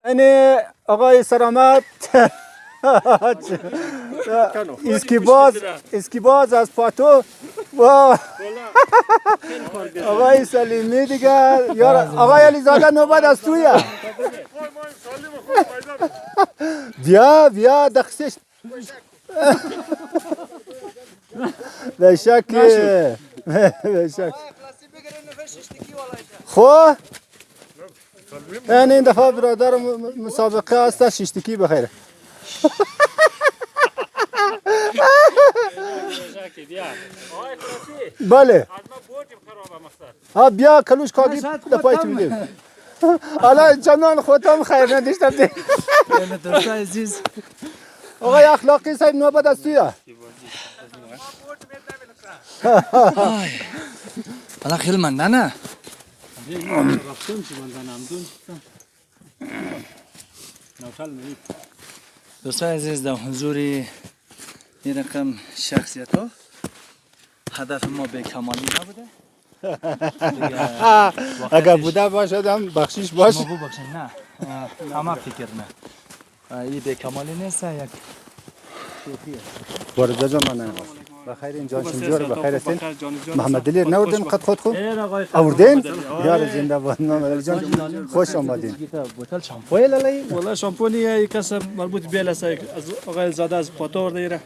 این آقای سلامت اسکیباز از پاتو و آقای سلیمی دیگر آقای علیزاده نوبت از تویه بیا دخشش به شک خب این دفعه برادر مسابقه هست ششتکی بخیره بله ها بیا کلوش کاگی دپای تو میدیم حالا چندان خودم خیر نداشتم دی دوست عزیز آقای اخلاقی صاحب نوبت از تویه حالا خیلی منده نه دوستان عزیز در حضور این رقم شخصیت ها هدف ما به کمالی نبوده اگر بوده باشدم بخشیش باش ما ببخشید نه همه فکر نه این به کمالی نیست یک شوخیه وارد جان من بخیر اینجا شنجور بخیر هستین محمد علی نوردین قد خود خو آوردین یار زنده باد محمد علی جان خوش آمدین بوتل شامپوی لالی والله شامپونی یک کس مربوط به از آقای زاده از پاتو آورده ایره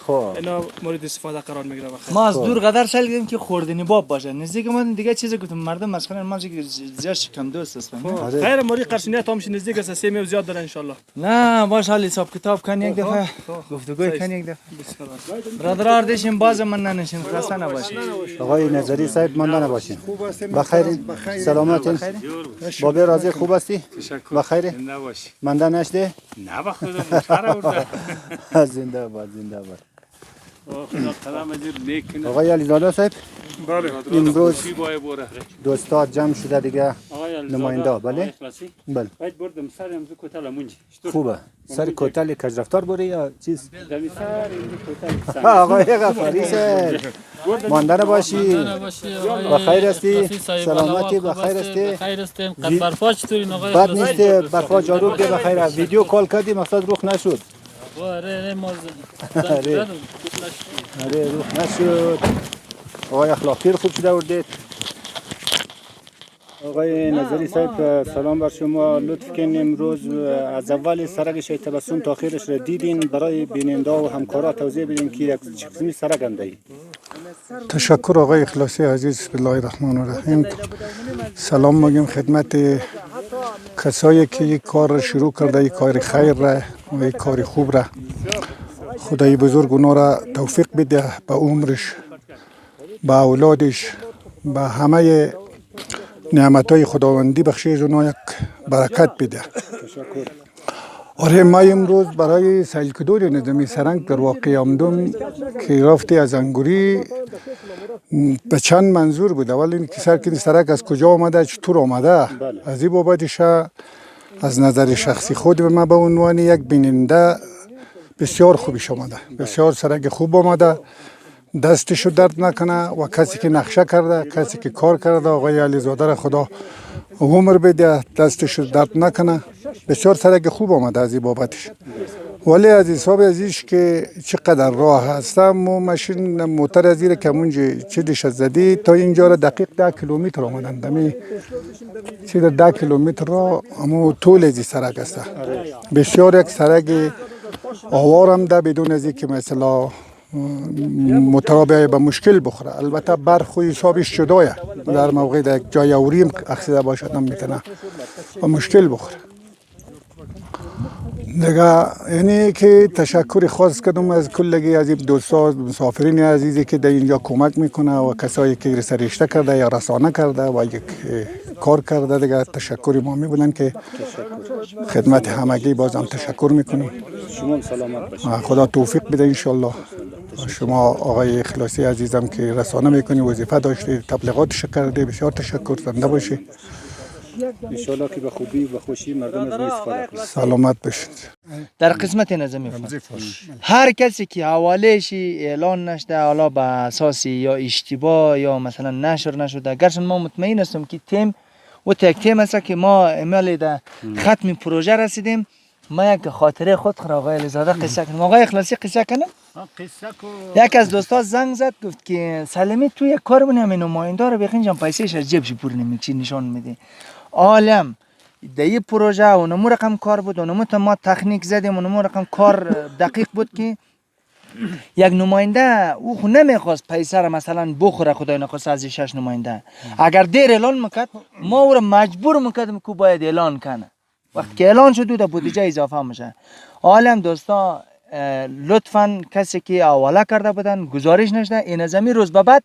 خب اینا مورد استفاده قرار میگیره بخیر ما از دور قدر سال دیدیم که خوردنی باب باشه نزدیک ما دیگه چیزی گفتم مردم مسخره ما زیاد شکم دوست است خیر موری قرشنیت هم نزدیک است سه زیاد داره ان شاء الله نه باش حال حساب کتاب کن یک دفعه گفتگو کن یک دفعه برادر دیشیم باز من ننشین خسته نباشید آقای نظری صاحب مانده نباشین بخیر سلامتین بابی راضی خوب هستی بخیر مانده نشده نه با خودم موتر آورده زنده باد زنده باد خدا قدم ازیر نیک آقای علیزاده صاحب بله امروز دوستان جمع شده دیگه نماینده بله بله باید بردم سر امروز کوتاه لمونج خوبه سر کوتاه کجرفتار بری یا چیز دمی سر امروز کوتاه آقای غفاری صاحب ماندن باشی بخیر هستی سلامتی بخیر هستی بخیر هستیم قد برفا چطوری آقای بد نیست برخواه جارو که بخیر ویدیو کال کردی مقصد روخ نشد آره ما آره روخ نشد آقای اخلاقی خوب شده وردید آقای نظری صاحب سلام بر شما لطف کن امروز از اول سرک شیخ تبسم تا آخرش را دیدین برای بیننده و همکارا توضیح بدین که یک قسمی سرک انده تشکر آقای اخلاصی عزیز بسم الله الرحمن الرحیم سلام میگم خدمت کسایی که یک کار را شروع کرده یک کار خیر را و یک کار خوب را خدای بزرگ اونا را توفیق بده به عمرش به اولادش به همه نعمتهای خداوندی بخشیش اونا یک برکت بده آره ما امروز برای سیلکدور نظامی سرنگ در واقع آمدم که رفتی از انگوری به چند منظور بود اول این که سرک سرک از کجا آمده چطور آمده از این بابتش از نظر شخصی خود به من به عنوان یک بیننده بسیار خوبش آمده بسیار سرک خوب آمده دستشو درد نکنه و کسی که نقشه کرده کسی که کار کرده آقای علیزاده را خدا عمر بده دستشو درد نکنه بسیار سرک خوب آمده از این بابتش ولی از حساب ازیش که چقدر راه هستم و ماشین موتر از این کمونج چیزش زدی تا اینجا را دقیق 10 کیلومتر آمدن دمی چیز 10 کیلومتر را اما طول از این سرک است بسیار یک سرک آوارم ده بدون از که مثلا مترابع به مشکل بخوره البته برخ و حسابش جدایه در موقع در یک جای اوریم اخصیده باشد هم میتونه و مشکل بخوره دیگه یعنی که تشکر خاص کردم از کلگی از این دوستان مسافرین عزیزی که در اینجا کمک میکنه و کسایی که سرشته کرده یا رسانه کرده و یک کار کرده دیگه تشکر ما میبودن که خدمت همگی بازم تشکر میکنیم شما سلامت باشید خدا توفیق بده انشالله شما آقای اخلاصی عزیزم که رسانه میکنی وظیفه داشتی تبلیغاتش کرده بسیار تشکر زنده باشی انشالله که به خوبی و خوشی مردم از ما استفاده کنند سلامت باشید در قسمت نظامی فاش هر کسی که حواله‌شی اعلان نشده حالا به اساس یا اشتباه یا مثلا نشر نشده گرچه ما مطمئن هستم که تیم و تکتیم است که ما امال در ختم پروژه رسیدیم. ما یک خاطره خود خود آقای علیزاده قصه کنم. آقای اخلاصی قصه کنم. یک از دوستا زنگ زد گفت که سلمی تو یک کار بونی همین نماینده رو بخین جان پیسهش از جیبش پور نمیکشی نشان میده. عالم در این پروژه اونمو رقم کار بود، اونمو تا ما تکنیک زدیم، اونمو رقم کار دقیق بود که یک نماینده او خو نمیخواست پیسه را مثلا بخوره، خدای نخواست از 6 نماینده اگر دیر اعلان میکرد ما او را مجبور میکردیم که باید اعلان کنه. وقتی که اعلان شد در بودجه اضافه میشه. عالم دوستا لطفاً کسی که حواله کرده بودن گزارش نشده، این از همین روز به بعد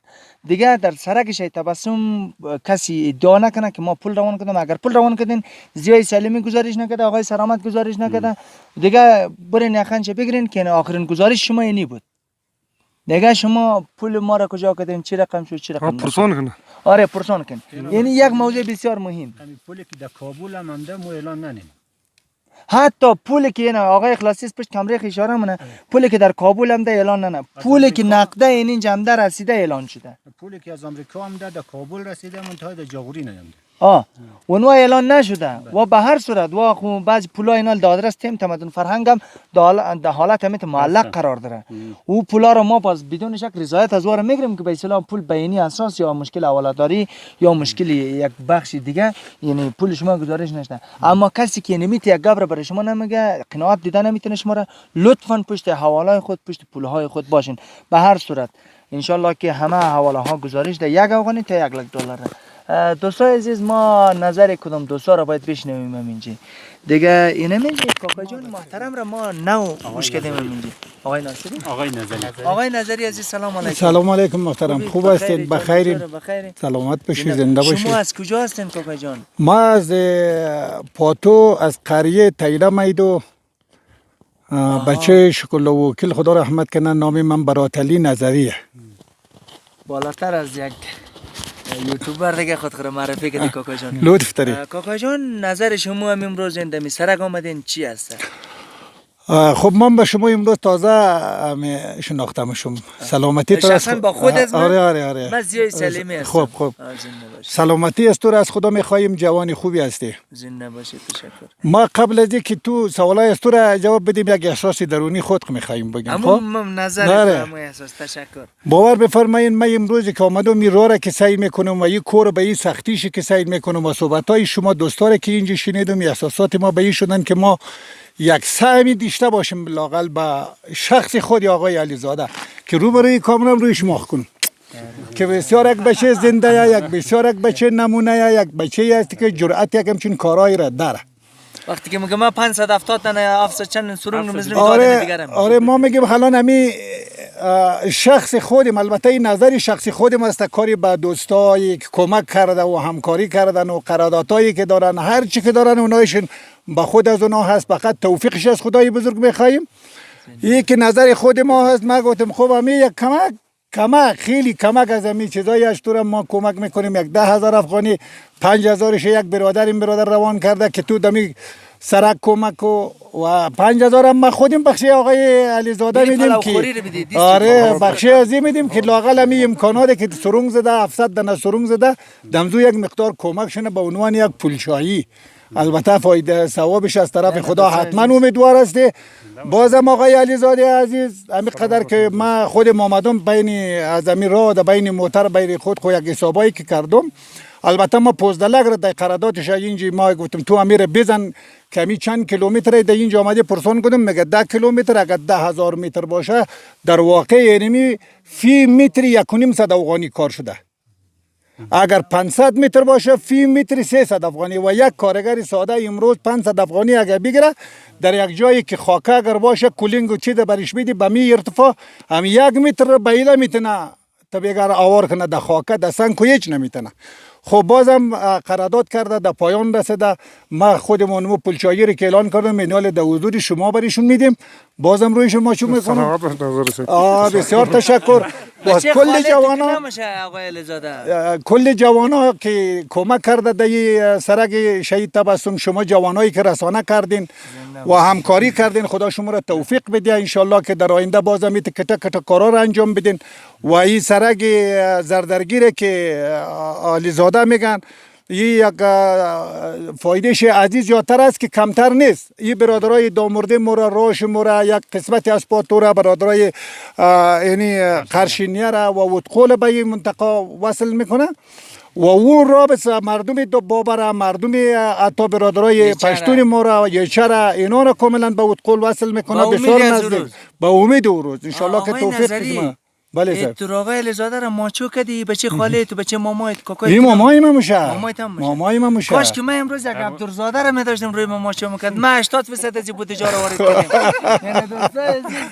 دیگه در سرک شهید تبسم کسی ادعا نکنه که ما پول روان کردیم. اگر پول روان کردین ضیای سلیمی گزارش نکرده، آقای سرامت گزارش نکرده، دیگه برین یخنچه بگیرین که آخرین گزارش شما اینی بود. دیگه شما پول ما را کجا کردین، چی رقم شد، چی رقم پرسان کنه. آره پرسان کن. یعنی یک موضوع بسیار مهم. همین پولی که در کابل هم مونده مو اعلان ننیم. حتی پولی که اینا آقای اخلاصی پشت کمره اشاره منه، پولی که در کابل هم ده اعلان نه، پولی که نقده این جمده رسیده اعلان شده. پولی که از آمریکا هم ده در کابل رسیده منتها در جاغوری نیامده. اونها اعلان نشده و به هر صورت و خو بعض پولا اینا دادرس تیم تمدن فرهنگ هم در حالت همت معلق قرار داره. او پولا رو ما باز بدون شک رضایت از واره میگیریم که به اصطلاح پول بینی اساس یا مشکل حواله‌داری یا مشکل یک بخش دیگه، یعنی پول شما گزارش نشده. اما کسی که نمیته یک گبر برای شما نمیگه، قناعت دیده نمیتونه شما را، لطفاً پشت حواله خود پشت پولهای خود باشین. به هر صورت ان شاء الله که همه حواله ها گزارش ده 1 افغانی تا 1 لک دلار. دوستای عزیز، ما نظر کدام دوستا را باید بشنویم همینجا دیگه. اینه منجی کاکا جان محترم را ما نو گوش کردیم همینجا. آقای ناصری، آقای نظری عزیز سلام علیکم. سلام علیکم محترم، خوب هستید؟ بخیر، سلامت باشید، زنده باشید. شما از کجا هستین کاکا جان؟ ما از پاتو، از قریه تیره میدو. بچه شکل وکیل خدا رحمت کنه، نام من براتلی نظریه. بالاتر از یک یوتیوبر دیگه خود خود معرفی کردی کاکا جان. لطف داری. کاکا جان نظر شما هم امروز اندمی سرک آمدین چی هست؟ خب من به شما امروز تازه شناختم شما. سلامتی تو شخصا با خود از من؟ آره. من زیای سلیمی هستم. خب سلامتی از تو را از خدا میخواهیم، جوانی خوبی هستی. زنده باشید، تشکر. ما قبل از اینکه تو سوالای از تو را جواب بدیم یک احساس درونی خود میخواهیم بگیم. خب نظر ما احساس. تشکر. باور بفرمایید من امروز که آمدم این راه را که سعی میکنم و این کار به این سختیش که سعی میکنم و صحبتای شما دوستا که اینجا شنیدم، احساسات ما به این شدن که ما یک سهمی داشته باشیم لاقل به شخص خود آقای علیزاده که روبروی کامرام روی شما کنم که بسیار یک بچه زنده، یک بسیار یک بچه نمونه، یک بچه است که جرأت یک همچین کارایی را داره. وقتی که میگم 570 تن افسر چند سرنگ مثل آره ما میگیم الان همین شخص خودم، البته این نظر شخصی خودم است، کاری به دوستایی که کمک کرده و همکاری کردن و قراردادایی که دارن، هر چی که دارن اونایشون به خود از اونا هست، فقط توفیقش از خدای بزرگ میخوایم. یکی نظر خود ما هست. ما گفتم خب همین یک کمک خیلی کمک از همین چیزایی از تو ما کمک میکنیم. یک 10,000 افغانی 5,000ش یک برادر روان کرده که تو دمی سرک کمک و 5,000 هم ما خودیم بخشی آقای علیزاده میدیم که آره بخشی ازی میدیم که لاقل همین امکاناتی که سرنگ زده 700 دانه سرنگ زده دمزو یک مقدار کمک شونه به عنوان یک پولشایی. البته فایده ثوابش از طرف خدا حتما امیدوار است. بازم آقای علیزاده عزیز همین قدر که ما خودم آمدم بین از همین راه در بین موتر بین خود یک حسابایی که کردم، البته ما 15 لک را در قراردادش اینجا ما گفتم تو امیر بزن کمی چند کیلومتر در اینجا آمده پرسان کردم، میگه 10 کیلومتر اگر 10,000 متر باشه در واقع یعنی فی متر 1.5 افغانی کار شده. اگر 500 متر باشه فی متر 300 افغانی و یک کارگر ساده امروز 500 افغانی اگر بگیره در یک جایی که خاکه اگر باشه کولینگ و چیز برش بیدی به می ارتفاع هم 1 متر بیله میتونه تبیگر آوار کنه در خاکه در سنگ و هیچ نمیتونه. خب بازم قرارداد کرده در پایان رسیده. ما خودمون پولشایی رو که اعلان کردم مینال در حضور شما بریشون میدیم. بازم روی شما چون میکنم. بسیار تشکر. کل جوانا که کمک کرده در سرک شهید تبسم، شما جوانایی که رسانه کردین و همکاری کردین، خدا شما را توفیق بده ان شاء الله که در آینده بازم این کتا کارا را انجام بدین و این سرک زردرگیره که علیزاده میگن این یک فایدهش عزیز زیادتر است که کمتر نیست. این برادرای دامرده مورا راش مورا یک قسمتی از پاتورا برادرای یعنی قرشینیه را و وطقول به این منطقه وصل میکنه و اون رابط مردم دو بابر مردم اتا برادرای پشتون مورا یچرا اینا را کاملا به وطقول وصل میکنه بسیار نزدیک به امید او روز ان شاء الله که توفیق بله صاحب. تو آقای علیزاده را ماچو کردی بچه خاله تو بچه مامایت کاکای این مامای ما میشه. مامای ما میشه. کاش که من امروز یک عبدالزاده را می داشتم روی ما ماچو میکرد. ما 80% از این بودجه را وارد کردیم. یعنی دوستای عزیز